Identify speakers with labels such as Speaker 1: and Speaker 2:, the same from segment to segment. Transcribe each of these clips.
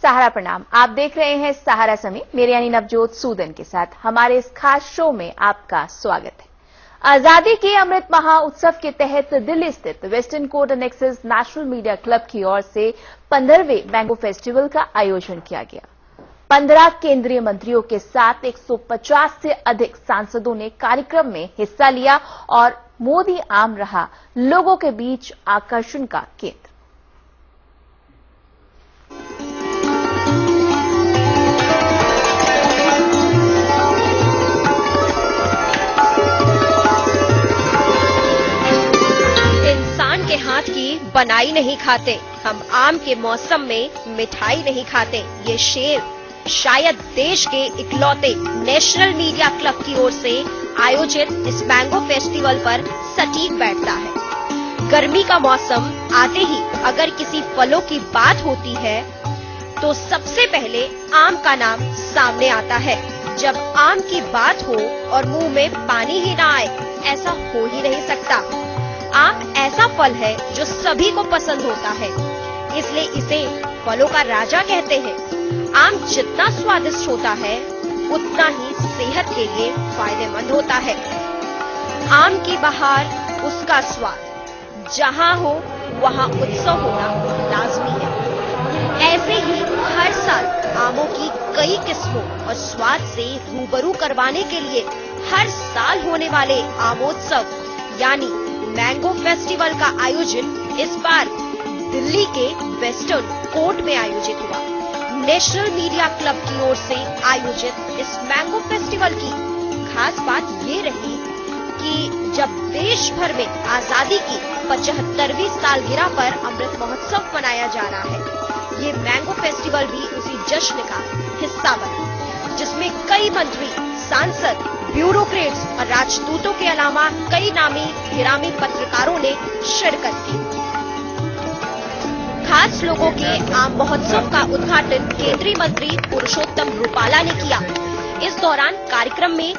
Speaker 1: सहारा प्रणाम। आप देख रहे हैं सहारा समय, मेरे यानी नवजोत सूदन के साथ। हमारे इस खास शो में आपका स्वागत है। आजादी के अमृत महोत्सव के तहत दिल्ली स्थित western court annexes national media club की ओर से 15वें मैंगो फेस्टिवल का आयोजन किया गया। 15 केंद्रीय मंत्रियों के साथ 150 से अधिक सांसदों ने कार्यक्रम में हिस्सा लिया और मोदी आम रहा लोगों के बीच आकर्षण का केंद्र।
Speaker 2: हाथ की बनाई नहीं खाते, हम आम के मौसम में मिठाई नहीं खाते। ये शेर शायद देश के इकलौते नेशनल मीडिया क्लब की ओर से आयोजित इस मैंगो फेस्टिवल पर सटीक बैठता है। गर्मी का मौसम आते ही अगर किसी फलों की बात होती है तो सबसे पहले आम का नाम सामने आता है। जब आम की बात हो और मुंह में पानी ही ना आए, ऐसा हो ही नहीं सकता। आम ऐसा फल है जो सभी को पसंद होता है, इसलिए इसे फलों का राजा कहते हैं। आम जितना स्वादिष्ट होता है उतना ही सेहत के लिए फायदेमंद होता है। आम की बहार, उसका स्वाद, जहाँ हो वहाँ उत्सव होना लाजमी है। ऐसे ही हर साल आमों की कई किस्मों और स्वाद से रूबरू करवाने के लिए हर साल होने वाले आमोत्सव यानी मैंगो फेस्टिवल का आयोजन इस बार दिल्ली के वेस्टर्न कोर्ट में आयोजित हुआ। नेशनल मीडिया क्लब की ओर से आयोजित इस मैंगो फेस्टिवल की खास बात ये रही कि जब देश भर में आजादी की 75वीं सालगिरह पर अमृत महोत्सव मनाया जा रहा है, ये मैंगो फेस्टिवल भी उसी जश्न का हिस्सा बना, जिसमें कई मंत्री, सांसद, ब्यूरोक्रेट्स और राजदूतों के अलावा कई नामी गिरामी पत्रकारों ने शिरकत की। खास लोगों के आम महोत्सव का उद्घाटन केंद्रीय मंत्री पुरुषोत्तम रूपाला ने किया। इस दौरान कार्यक्रम में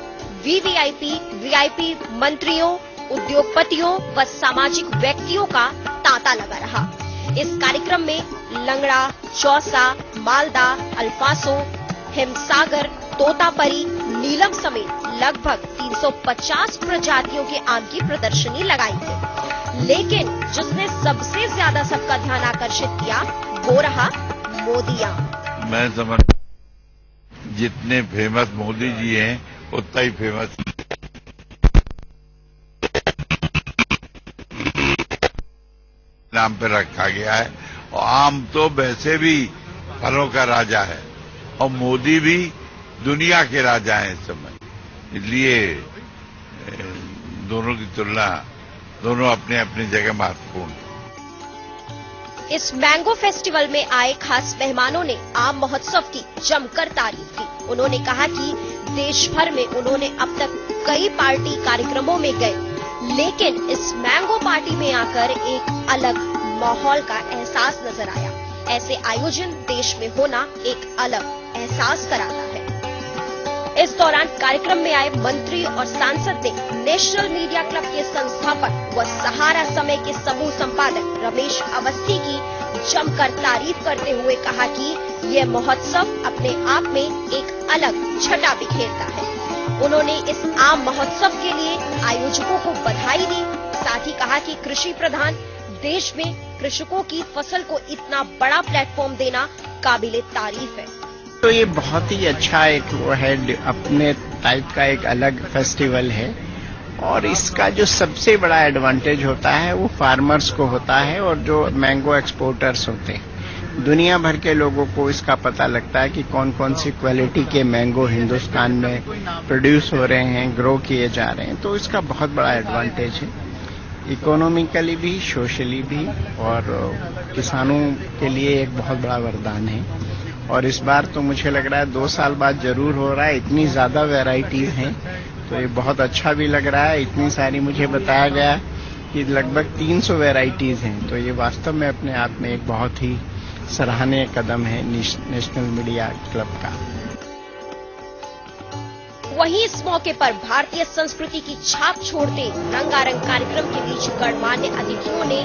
Speaker 2: वीवीआईपी मंत्रियों, उद्योगपतियों व सामाजिक व्यक्तियों का तांता लगा रहा। इस कार्यक्रम में लंगड़ा, चौसा, मालदा, अल्फांसो, हिमसागर, तोतापरी, नीलम समेत लगभग 350 प्रजातियों के आम की प्रदर्शनी लगाई गई। लेकिन जिसने सबसे ज्यादा सबका ध्यान आकर्षित किया वो रहा मोदी आम।
Speaker 3: मैं समझ जितने फेमस मोदी जी हैं उतना ही फेमस नाम पे रखा गया है। और आम तो वैसे भी फलों का राजा है और मोदी भी दुनिया के राजा हैं इस समय, इसलिए दोनों की तुलना, दोनों अपने अपनी जगह महत्वपूर्ण।
Speaker 2: इस मैंगो फेस्टिवल में आए खास मेहमानों ने आम महोत्सव की जमकर तारीफ की। उन्होंने कहा कि देश भर में उन्होंने अब तक कई पार्टी कार्यक्रमों में गए, लेकिन इस मैंगो पार्टी में आकर एक अलग माहौल का एहसास नजर आया। ऐसे आयोजन देश में होना एक अलग एहसास कराता है। इस दौरान कार्यक्रम में आए मंत्री और सांसद ने नेशनल मीडिया क्लब के संस्थापक व सहारा समय के समूह संपादक रमेश अवस्थी की जमकर तारीफ करते हुए कहा कि यह महोत्सव अपने आप में एक अलग छटा बिखेरता है। उन्होंने इस आम महोत्सव के लिए आयोजकों को बधाई दी। साथ ही कहा कि कृषि प्रधान देश में कृषकों की फसल को इतना बड़ा प्लेटफॉर्म देना काबिले तारीफ है।
Speaker 4: तो ये बहुत ही अच्छा एक वो है, अपने टाइप का एक अलग फेस्टिवल है और इसका जो सबसे बड़ा एडवांटेज होता है वो फार्मर्स को होता है और जो मैंगो एक्सपोर्टर्स होते हैं। दुनिया भर के लोगों को इसका पता लगता है कि कौन कौन सी क्वालिटी के मैंगो हिंदुस्तान में प्रोड्यूस हो रहे हैं, ग्रो किए जा रहे हैं। तो इसका बहुत बड़ा एडवांटेज है, इकोनॉमिकली भी, सोशली भी, और किसानों के लिए एक बहुत बड़ा वरदान है। और इस बार तो मुझे लग रहा है 2 साल बाद जरूर हो रहा है। इतनी ज्यादा वैरायटीज हैं तो ये बहुत अच्छा भी लग रहा है। इतनी सारी, मुझे बताया गया कि लगभग 300 वैरायटीज हैं, तो ये वास्तव में अपने आप में एक बहुत ही सराहनीय कदम है नेशनल मीडिया क्लब का।
Speaker 2: वहीं इस मौके पर भारतीय संस्कृति की छाप छोड़ते रंगारंग कार्यक्रम के बीच गणमान्य अतिथियों ने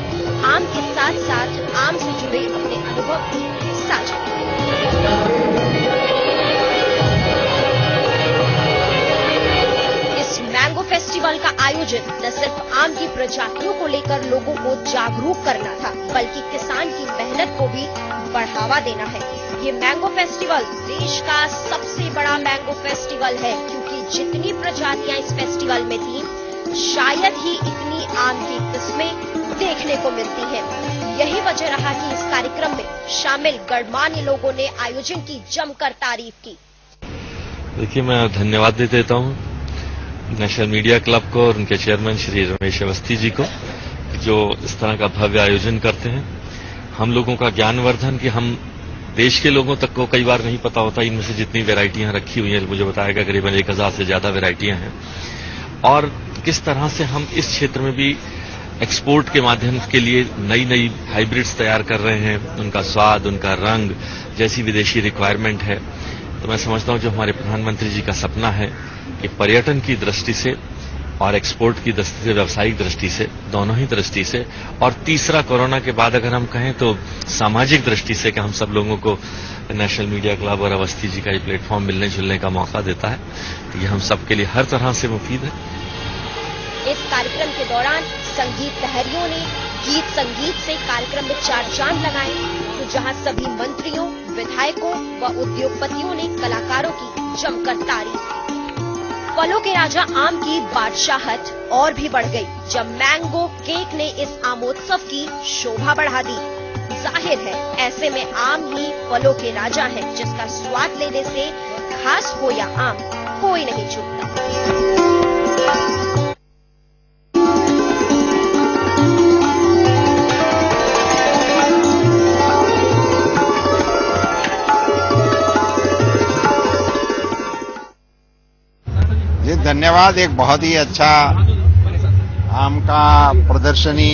Speaker 2: आम के साथ साथ आम से जुड़े अपने अनुभव भी साझा किए। मैंगो फेस्टिवल का आयोजन न सिर्फ आम की प्रजातियों को लेकर लोगों को जागरूक करना था, बल्कि किसान की मेहनत को भी बढ़ावा देना है। ये मैंगो फेस्टिवल देश का सबसे बड़ा मैंगो फेस्टिवल है, क्योंकि जितनी प्रजातियां इस फेस्टिवल में थी, शायद ही इतनी आम की किस्में देखने को मिलती हैं। यही वजह रहा कि इस कार्यक्रम में शामिल गणमान्य लोगों ने आयोजन की जमकर तारीफ की।
Speaker 5: देखिए, मैं धन्यवाद देता हूँ नेशनल मीडिया क्लब को और उनके चेयरमैन श्री रमेश अवस्थी जी को, जो इस तरह का भव्य आयोजन करते हैं। हम लोगों का ज्ञानवर्धन कि हम देश के लोगों तक को कई बार नहीं पता होता इनमें से जितनी वैरायटियां रखी हुई हैं। मुझे बताया गया करीबन 1000 से ज्यादा वैरायटियां हैं, और किस तरह से हम इस क्षेत्र में भी एक्सपोर्ट के माध्यम के लिए नई नई हाइब्रिड्स तैयार कर रहे हैं। उनका स्वाद, उनका रंग जैसी विदेशी रिक्वायरमेंट है। तो मैं समझता हूं जो हमारे प्रधानमंत्री जी का सपना है कि पर्यटन की दृष्टि से और एक्सपोर्ट की दृष्टि से, व्यावसायिक दृष्टि से, दोनों ही दृष्टि से, और तीसरा कोरोना के बाद अगर हम कहें तो सामाजिक दृष्टि से कि हम सब लोगों को नेशनल मीडिया क्लब और अवस्थी जी का ये प्लेटफॉर्म मिलने जुलने का मौका देता है, तो ये हम सबके लिए हर तरह से मुफीद है।
Speaker 2: इस कार्यक्रम के दौरान संगीत लहरियों ने गीत संगीत से कार्यक्रम में चार चांद लगाए, तो जहां सभी मंत्रियों, विधायकों व उद्योगपतियों ने कलाकारों की जमकर तारीफ की। फलों के राजा आम की बादशाहत और भी बढ़ गई जब मैंगो केक ने इस आमोत्सव की शोभा बढ़ा दी। जाहिर है ऐसे में आम ही फलों के राजा है, जिसका स्वाद लेने से घास हो या आम कोई नहीं चूकता।
Speaker 4: जी धन्यवाद। एक बहुत ही अच्छा आम का प्रदर्शनी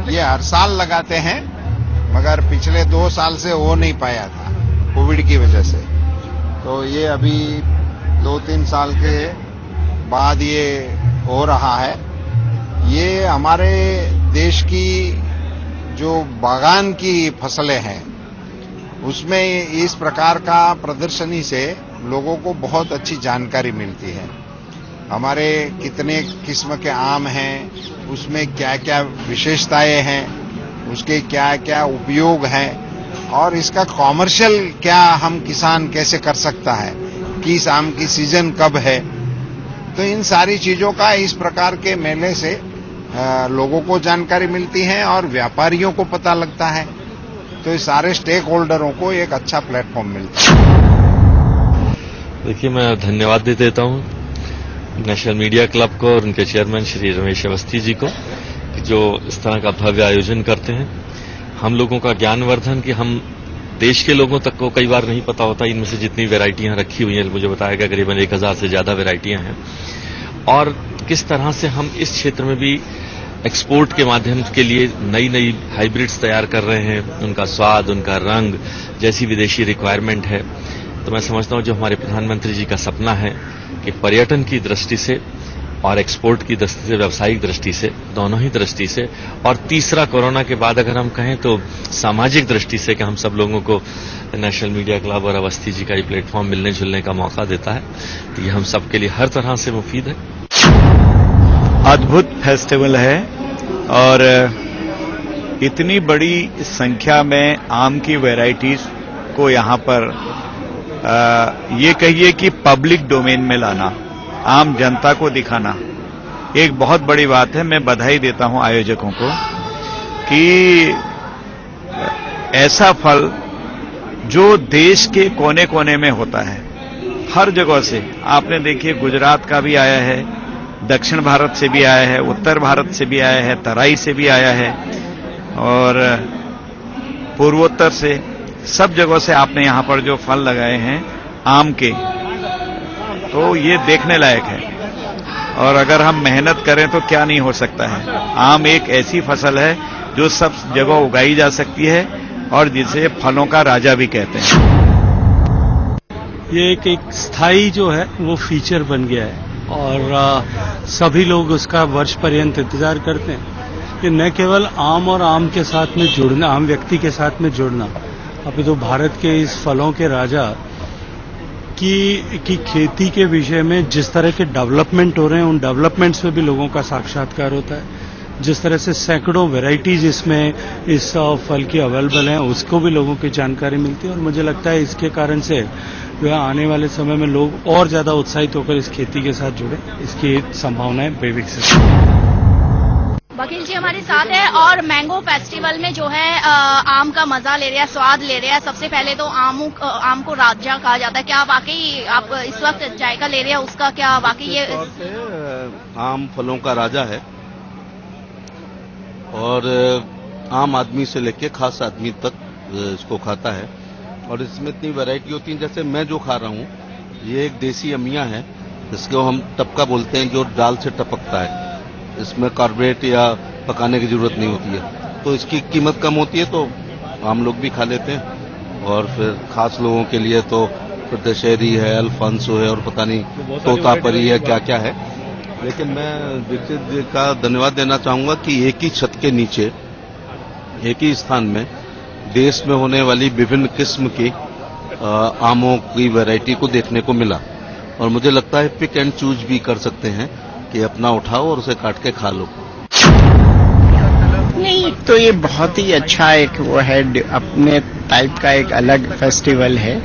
Speaker 4: ये हर साल लगाते हैं, मगर पिछले 2 साल से हो नहीं पाया था कोविड की वजह से। तो ये अभी 2-3 साल के बाद ये हो रहा है। ये हमारे देश की जो बागान की फसलें हैं उसमें इस प्रकार का प्रदर्शनी से लोगों को बहुत अच्छी जानकारी मिलती है। हमारे कितने किस्म के आम हैं, उसमें क्या क्या विशेषताएं हैं, उसके क्या क्या उपयोग हैं, और इसका कॉमर्शियल क्या हम किसान कैसे कर सकता है, किस आम की सीजन कब है। तो इन सारी चीजों का इस प्रकार के मेले से लोगों को जानकारी मिलती है और व्यापारियों को पता लगता है। तो इस सारे स्टेक होल्डरों को एक अच्छा प्लेटफॉर्म मिलता है।
Speaker 5: देखिए, मैं धन्यवाद देता हूँ नेशनल मीडिया क्लब को और उनके चेयरमैन श्री रमेश अवस्थी जी को, जो इस तरह का भव्य आयोजन करते हैं। हम लोगों का ज्ञानवर्धन कि हम देश के लोगों तक को कई बार नहीं पता होता इनमें से जितनी वैरायटियां रखी हुई हैं। मुझे बताया गया करीबन 1000 से ज्यादा वैरायटियां हैं, और किस तरह से हम इस क्षेत्र में भी एक्सपोर्ट के माध्यम के लिए नई नई हाइब्रिड्स तैयार कर रहे हैं। उनका स्वाद, उनका रंग जैसी विदेशी रिक्वायरमेंट है। तो मैं समझता हूं जो हमारे प्रधानमंत्री जी का सपना है कि पर्यटन की दृष्टि से और एक्सपोर्ट की दृष्टि से, व्यावसायिक दृष्टि से, दोनों ही दृष्टि से, और तीसरा कोरोना के बाद अगर हम कहें तो सामाजिक दृष्टि से कि हम सब लोगों को नेशनल मीडिया क्लब और अवस्थी जी का ये प्लेटफॉर्म मिलने जुलने का मौका देता है, तो ये हम सबके लिए हर तरह से मुफीद है।
Speaker 6: अद्भुत फेस्टिवल है, और इतनी बड़ी संख्या में आम की वैरायटीज को यहाँ पर ये कहिए कि पब्लिक डोमेन में लाना, आम जनता को दिखाना, एक बहुत बड़ी बात है। मैं बधाई देता हूं आयोजकों को कि ऐसा फल जो देश के कोने कोने में होता है, हर जगह से। आपने देखिए गुजरात का भी आया है, दक्षिण भारत से भी आया है, उत्तर भारत से भी आया है, तराई से भी आया है, और पूर्वोत्तर से, सब जगह से आपने यहां पर जो फल लगाए हैं आम के, तो ये देखने लायक है। और अगर हम मेहनत करें तो क्या नहीं हो सकता है। आम एक ऐसी फसल है जो सब जगह उगाई जा सकती है और जिसे फलों का राजा भी कहते हैं।
Speaker 7: ये एक स्थायी जो है वो फीचर बन गया है, और सभी लोग उसका वर्ष पर्यंत इंतजार करते हैं कि न केवल आम और आम के साथ में जुड़ना, आम व्यक्ति के साथ में जुड़ना, अभी तो भारत के इस फलों के राजा की खेती के विषय में जिस तरह के डेवलपमेंट हो रहे हैं, उन डेवलपमेंट्स में भी लोगों का साक्षात्कार होता है। जिस तरह से सैकड़ों वैरायटीज इसमें इस फल की अवेलेबल हैं, उसको भी लोगों की जानकारी मिलती है और मुझे लगता है इसके कारण से जो है आने वाले समय में लोग और ज्यादा उत्साहित होकर इस खेती के साथ जुड़े, इसकी संभावनाएं बेविकसित हैं।
Speaker 8: वकील जी हमारे साथ है और मैंगो फेस्टिवल में जो है आम का मजा ले रहे हैं, स्वाद ले रहे हैं। सबसे पहले तो आम को राजा कहा जाता है, क्या वाकई आप इस वक्त जायका ले रहे हैं उसका, क्या वाकई ये
Speaker 9: आम फलों का राजा है और आम आदमी से लेके खास आदमी तक इसको खाता है और इसमें इतनी वैरायटी होती है। जैसे मैं जो खा रहा हूँ, ये एक देसी अमिया है जिसको हम टपका बोलते हैं, जो दाल से टपकता है। इसमें कार्बोरेट या पकाने की जरूरत नहीं होती है, तो इसकी कीमत कम होती है तो आम लोग भी खा लेते हैं। और फिर खास लोगों के लिए तो फिर दशहरी है, अल्फांसो है और पता नहीं तोतापरी है, क्या क्या है। लेकिन मैं दीक्षित जी का धन्यवाद देना चाहूंगा कि एक ही छत के नीचे, एक ही स्थान में देश में होने वाली विभिन्न किस्म की आमों की वैरायटी को देखने को मिला और मुझे लगता है पिक एंड चूज भी कर सकते हैं कि अपना उठाओ और उसे काट के खा लो।
Speaker 4: नहीं तो ये बहुत ही अच्छा एक वो है, अपने टाइप का एक अलग फेस्टिवल है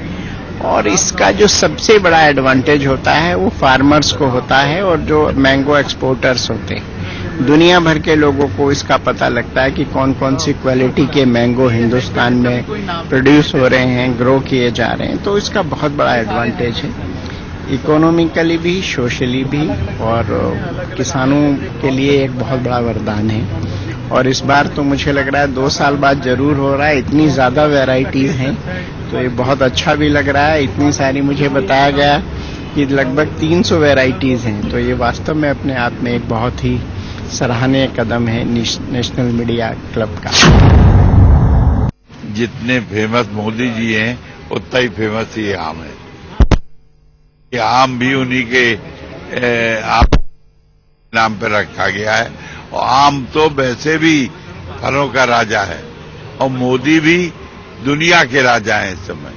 Speaker 4: और इसका जो सबसे बड़ा एडवांटेज होता है वो फार्मर्स को होता है और जो मैंगो एक्सपोर्टर्स होते हैं। दुनिया भर के लोगों को इसका पता लगता है कि कौन कौन सी क्वालिटी के मैंगो हिंदुस्तान में प्रोड्यूस हो रहे हैं, ग्रो किए जा रहे हैं, तो इसका बहुत बड़ा एडवांटेज है, इकोनॉमिकली भी, सोशली भी, और किसानों के लिए एक बहुत बड़ा वरदान है। और इस बार तो मुझे लग रहा है 2 साल बाद जरूर हो रहा है, इतनी ज्यादा वैरायटीज हैं तो ये बहुत अच्छा भी लग रहा है। इतनी सारी मुझे बताया गया कि लगभग 300 वैरायटीज हैं, तो ये वास्तव में अपने आप में एक बहुत ही सराहनीय कदम है नेशनल मीडिया क्लब का।
Speaker 3: जितने फेमस मोदी जी हैं उतना ही फेमस ये आम है। ये आम भी उन्हीं के आप नाम पे रखा गया है और आम तो वैसे भी फलों का राजा है और मोदी भी दुनिया के राजा हैं इस समय,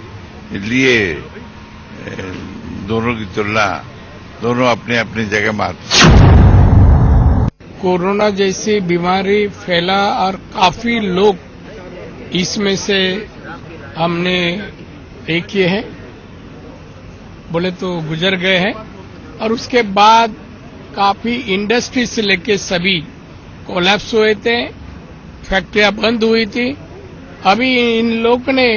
Speaker 3: इसलिए दोनों की तुलना, दोनों अपने अपनी जगह मारते।
Speaker 10: कोरोना जैसी बीमारी फैला और काफी लोग इसमें से हमने देखे हैं, बोले तो गुजर गए हैं और उसके बाद काफी इंडस्ट्री से लेके सभी कोलैप्स हुए थे, फैक्ट्रियां बंद हुई थी। अभी इन लोग ने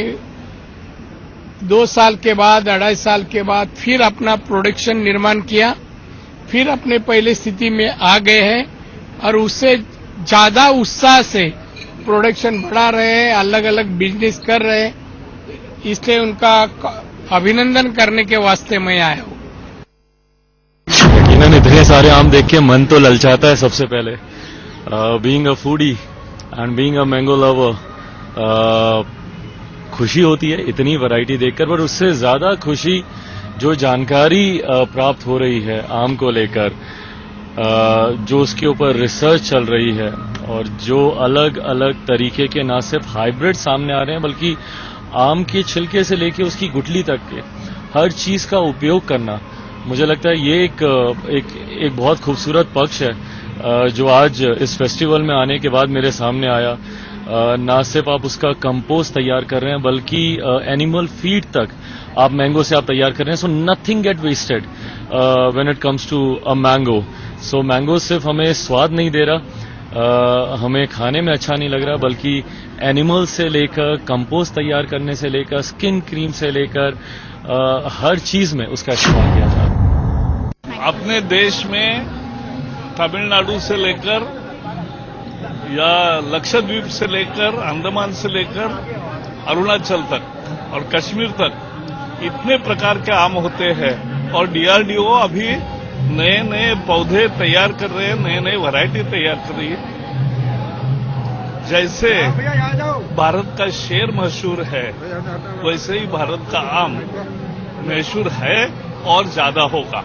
Speaker 10: 2 साल के बाद, 2.5 साल के बाद फिर अपना प्रोडक्शन निर्माण किया, फिर अपने पहले स्थिति में आ गए हैं और उससे ज्यादा उत्साह से प्रोडक्शन बढ़ा रहे हैं, अलग अलग बिजनेस कर रहे हैं, इसलिए उनका अभिनंदन करने के वास्ते मैं आया हूं।
Speaker 5: यकीनन इतने सारे आम देख के मन तो ललचाता है। सबसे पहले being a foodie and being a mango lover, खुशी होती है इतनी वैरायटी देखकर, पर उससे ज्यादा खुशी जो जानकारी प्राप्त हो रही है आम को लेकर, जो उसके ऊपर रिसर्च चल रही है और जो अलग अलग तरीके के ना सिर्फ हाइब्रिड सामने आ रहे हैं बल्कि आम के छिलके से लेके उसकी गुठली तक के हर चीज का उपयोग करना, मुझे लगता है ये एक बहुत खूबसूरत पक्ष है जो आज इस फेस्टिवल में आने के बाद मेरे सामने आया। ना सिर्फ आप उसका कंपोस्ट तैयार कर रहे हैं बल्कि एनिमल फीड तक आप मैंगो से आप तैयार कर रहे हैं। So nothing get wasted when it comes to a mango. So mango सिर्फ हमें स्वाद नहीं दे रहा, हमें खाने में अच्छा नहीं लग रहा, बल्कि एनिमल से लेकर कंपोस्ट तैयार करने से लेकर स्किन क्रीम से लेकर हर चीज में उसका इस्तेमाल किया जा रहा है।
Speaker 11: अपने देश में तमिलनाडु से लेकर या लक्षद्वीप से लेकर, अंडमान से लेकर अरुणाचल तक और कश्मीर तक इतने प्रकार के आम होते हैं और डीआरडीओ अभी नए नए पौधे तैयार कर रहे हैं, नए नए वैरायटी तैयार कर रही है। जैसे भारत का शेर मशहूर है वैसे ही भारत का आम मशहूर है और ज्यादा होगा।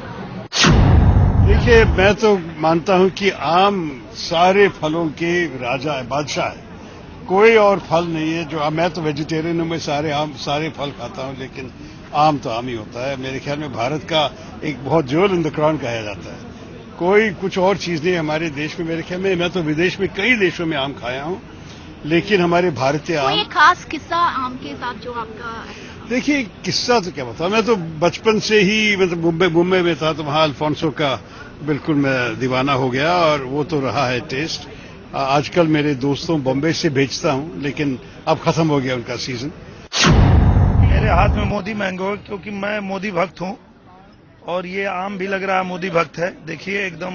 Speaker 12: देखिए, मैं तो मानता हूं कि आम सारे फलों के राजा है, बादशाह है कोई और फल नहीं है जो, मैं तो वेजिटेरियन हूँ, मैं सारे फल खाता हूँ, लेकिन आम तो आम ही होता है। मेरे ख्याल में भारत का एक बहुत ज्वेल इन द क्राउन कहा जाता है। कोई कुछ और चीज नहीं हमारे देश में। मेरे ख्याल में मैं तो विदेश में कई देशों में आम खाया हूँ, लेकिन हमारे भारतीय आम।
Speaker 8: कोई एक खास किस्सा आम के साथ जो आपका?
Speaker 12: देखिए, किस्सा तो क्या बताऊं, मैं तो बचपन से ही मतलब मुंबई में था, तो वहां अल्फोंसो का बिल्कुल मैं दीवाना हो गया, और वो तो रहा है टेस्ट। आजकल मेरे दोस्तों बॉम्बे से भेजता हूं, लेकिन अब खत्म हो गया उनका सीजन।
Speaker 13: मेरे हाथ में मोदी मैंगो, क्योंकि मैं मोदी भक्त हूं, और ये आम भी लग रहा है मोदी भक्त है। देखिए एकदम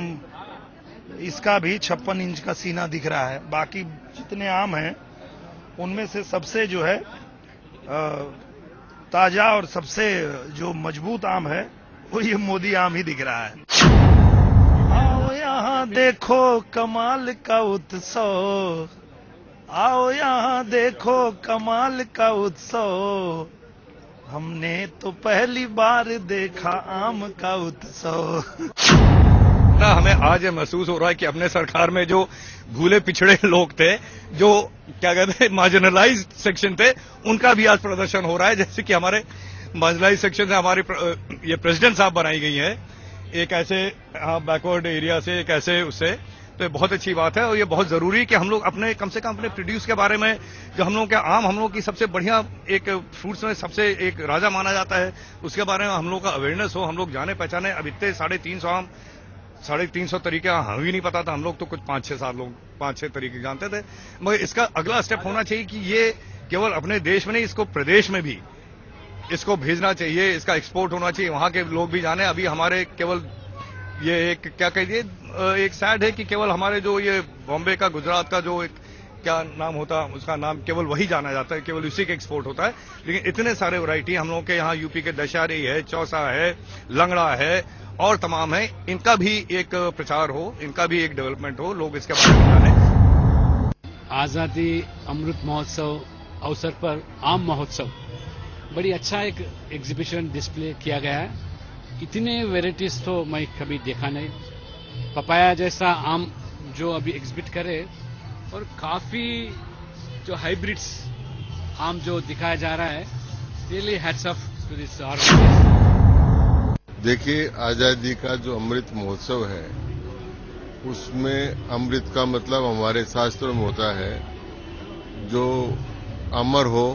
Speaker 13: इसका भी 56 इंच का सीना दिख रहा है। बाकी जितने आम हैं उनमें से सबसे जो है ताजा और सबसे जो मजबूत आम है वो ये मोदी आम ही दिख रहा है। आओ यहाँ देखो कमाल का उत्सव, आओ यहाँ देखो कमाल का उत्सव, हमने तो पहली बार देखा आम का उत्सव।
Speaker 14: हमें आज ये महसूस हो रहा है कि अपने सरकार में जो भूले पिछड़े लोग थे, जो क्या कहते हैं मार्जिनलाइज्ड सेक्शन थे, उनका भी आज प्रदर्शन हो रहा है। जैसे कि हमारे मार्जिनलाइज्ड सेक्शन से हमारे ये प्रेसिडेंट साहब बनाई गई है, एक ऐसे बैकवर्ड एरिया से, एक ऐसे उससे, तो ये बहुत अच्छी बात है। और ये बहुत जरूरी है कि हम लोग अपने कम से कम अपने प्रोड्यूस के बारे में, जो हम लोग का आम हम लोग की सबसे बढ़िया एक फ्रूट्स में सबसे एक राजा माना जाता है, उसके बारे में हम लोग का अवेयरनेस हो, हम लोग जाने पहचाने। अब इतने 350 आम, 350 तरीके हमें भी नहीं पता था। हम लोग तो कुछ 5-6 तरीके जानते थे, मगर इसका अगला स्टेप होना चाहिए कि ये केवल अपने देश में नहीं, इसको प्रदेश में भी इसको भेजना चाहिए, इसका एक्सपोर्ट होना चाहिए, वहां के लोग भी जाने। अभी हमारे केवल ये एक क्या कहिए, एक सैड है कि केवल हमारे जो ये बॉम्बे का, गुजरात का जो एक क्या नाम होता, उसका नाम केवल वही जाना जाता है, केवल उसी के एक्सपोर्ट होता है। लेकिन इतने सारे वैरायटी हम लोग के यहाँ यूपी के दशहरी है, चौसा है, लंगड़ा है और तमाम है, इनका भी एक प्रचार हो, इनका भी एक डेवलपमेंट हो, लोग इसके बारे में जाने।
Speaker 15: आजादी अमृत महोत्सव अवसर पर आम महोत्सव बड़ी अच्छा एक एग्जीबिशन डिस्प्ले किया गया है। इतने वेराइटीज तो मैं कभी देखा नहीं। पपाया जैसा आम जो अभी एग्जिबिट करे, और काफी जो हाइब्रिड्स आम जो दिखाया जा रहा है, really hats off to this organisation.
Speaker 16: देखिए, आजादी का जो अमृत महोत्सव है, उसमें अमृत का मतलब हमारे शास्त्रों में होता है जो अमर हो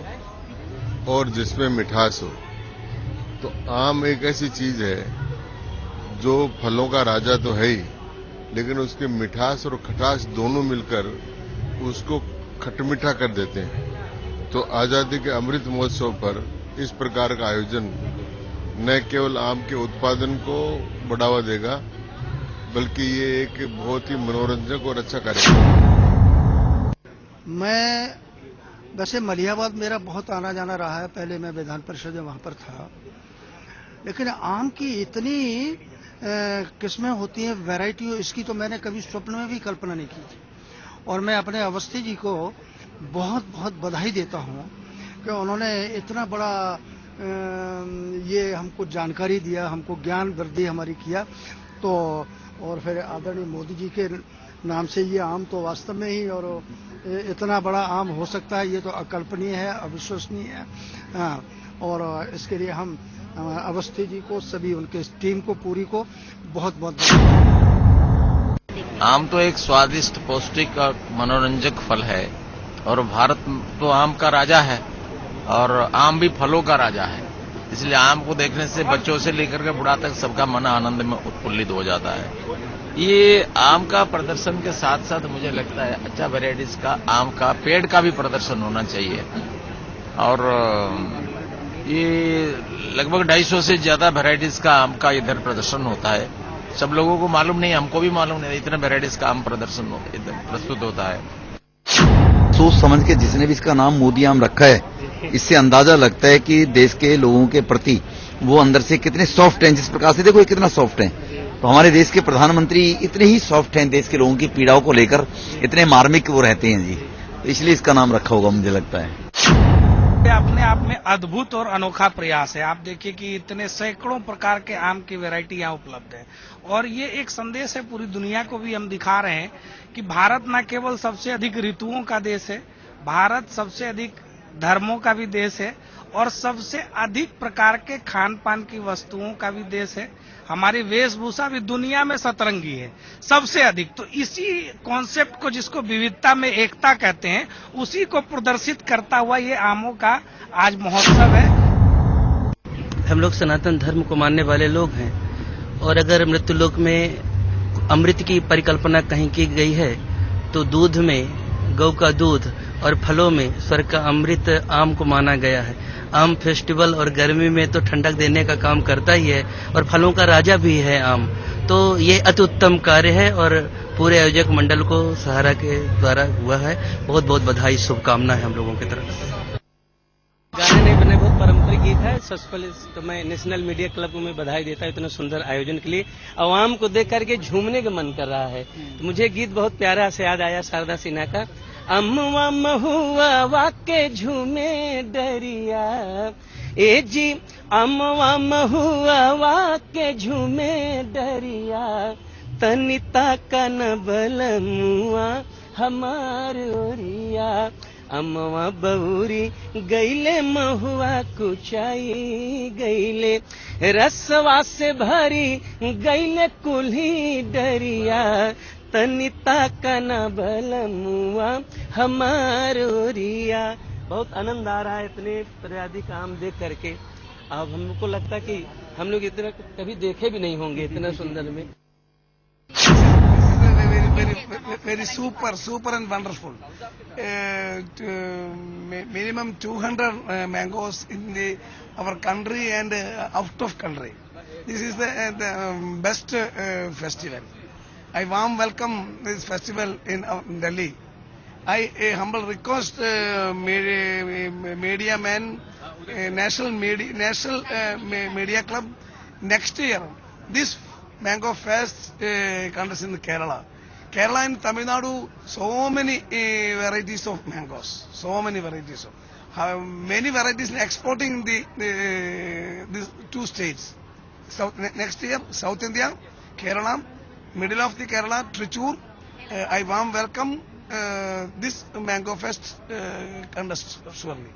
Speaker 16: और जिसमें मिठास हो। तो आम एक ऐसी चीज है जो फलों का राजा तो है ही, लेकिन उसके मिठास और खटास दोनों मिलकर उसको खटमिठा कर देते हैं। तो आजादी के अमृत महोत्सव पर इस प्रकार का आयोजन न केवल आम के उत्पादन को बढ़ावा देगा, बल्कि ये एक बहुत ही मनोरंजक और अच्छा कार्यक्रम है।
Speaker 17: मैं वैसे मलिहाबाद मेरा बहुत आना जाना रहा है, पहले मैं विधान परिषद में वहां पर था, लेकिन आम की इतनी किस्में होती हैं, वैरायटी, इसकी तो मैंने कभी स्वप्न में भी कल्पना नहीं की थी। और मैं अपने अवस्थी जी को बहुत बहुत बधाई देता हूँ कि उन्होंने इतना बड़ा ये हमको जानकारी दिया, हमको ज्ञान वृद्धि हमारी किया। तो और फिर आदरणीय मोदी जी के नाम से ये आम तो वास्तव में ही, और इतना बड़ा आम हो सकता है, ये तो अकल्पनीय है, अविश्वसनीय है। हाँ, और इसके लिए हम अवस्थी जी को, सभी उनके टीम को पूरी को बहुत बहुत
Speaker 18: आम तो एक स्वादिष्ट, पौष्टिक और मनोरंजक फल है, और भारत तो आम का राजा है, और आम भी फलों का राजा है। इसलिए आम को देखने से बच्चों से लेकर के बुढ़ा तक सबका मन आनंद में उत्फुल्लित हो जाता है। ये आम का प्रदर्शन के साथ साथ मुझे लगता है अच्छा वैरायटीज का आम का पेड़ का भी प्रदर्शन होना चाहिए। और ये लगभग 250 से ज्यादा वैरायटीज का आम का इधर प्रदर्शन होता है। सब लोगों को मालूम नहीं, हमको भी मालूम नहीं, इतने वैरायटीज का आम प्रदर्शन प्रस्तुत होता है।
Speaker 19: सोच समझ के जिसने भी इसका नाम मोदी आम रखा है, इससे अंदाजा लगता है कि देश के लोगों के प्रति वो अंदर से कितने सॉफ्ट हैं। जिस प्रकार से देखो ये कितना सॉफ्ट है, तो हमारे देश के प्रधानमंत्री इतने ही सॉफ्ट हैं, देश के लोगों की पीड़ाओं को लेकर इतने मार्मिक वो रहते हैं जी, तो इसलिए इसका नाम रखा होगा मुझे लगता है।
Speaker 20: अपने आप में अद्भुत और अनोखा प्रयास है। आप देखिए कि इतने सैकड़ों प्रकार के आम की वैरायटी यहाँ उपलब्ध है, और ये एक संदेश है पूरी दुनिया को भी हम दिखा रहे हैं कि भारत न केवल सबसे अधिक ऋतुओं का देश है, भारत सबसे अधिक धर्मों का भी देश है और सबसे अधिक प्रकार के खान पान की वस्तुओं का भी देश है। हमारी वेशभूषा भी दुनिया में सतरंगी है सबसे अधिक। तो इसी कॉन्सेप्ट को, जिसको विविधता में एकता कहते हैं, उसी को प्रदर्शित करता हुआ ये आमों का आज महोत्सव है।
Speaker 21: हम लोग सनातन धर्म को मानने वाले लोग हैं और अगर मृत्युलोक में अमृत की परिकल्पना कहीं की गई है तो दूध में गौ का दूध और फलों में स्वर्ग का अमृत आम को माना गया है। आम फेस्टिवल और गर्मी में तो ठंडक देने का काम करता ही है और फलों का राजा भी है आम। तो ये अति उत्तम कार्य है और पूरे आयोजक मंडल को सहारा के द्वारा हुआ है। बहुत बहुत बधाई, शुभकामनाएं हम लोगों की तरफ।
Speaker 22: गाने नहीं बने, बहुत पारंपरिक गीत है। सबसे पहले तो मैं नेशनल मीडिया क्लब को मैं बधाई देता हूँ इतना सुंदर आयोजन के लिए। आवाम को देख करके झूमने का मन कर रहा है। तो मुझे गीत बहुत प्यारा से याद आया शारदा सिन्हा का, अम्मा महुआ वाके झूमे डरिया, ए जी अम्मा महुआ वाके झूमे डरिया, तनिता का न बलमुआ हमार ओरिया, अम्मा बउरी गईले महुआ कुचाई गईले, रसवा से भरी गईले कुल्ही डरिया, तनिता का न बलमुआ हमार ओरिया। बहुत आनंद आ रहा है इतने प्रयादी काम देख करके। अब हमको लगता कि हम लोग इतना कभी देखे भी नहीं होंगे इतना सुंदर में।
Speaker 13: Very super and wonderful. Minimum 200 mangoes in our country and out of country. This is the best festival. I warm welcome this festival in Delhi. I humble request media man, national media club, next year this mango fest contest in Kerala. Kerala and Tamil Nadu, so many varieties of mangoes, so many varieties of many varieties exporting these two states. South, next year South India, Kerala, middle of the Kerala, Trichur. I warm welcome this mango fest contest surely.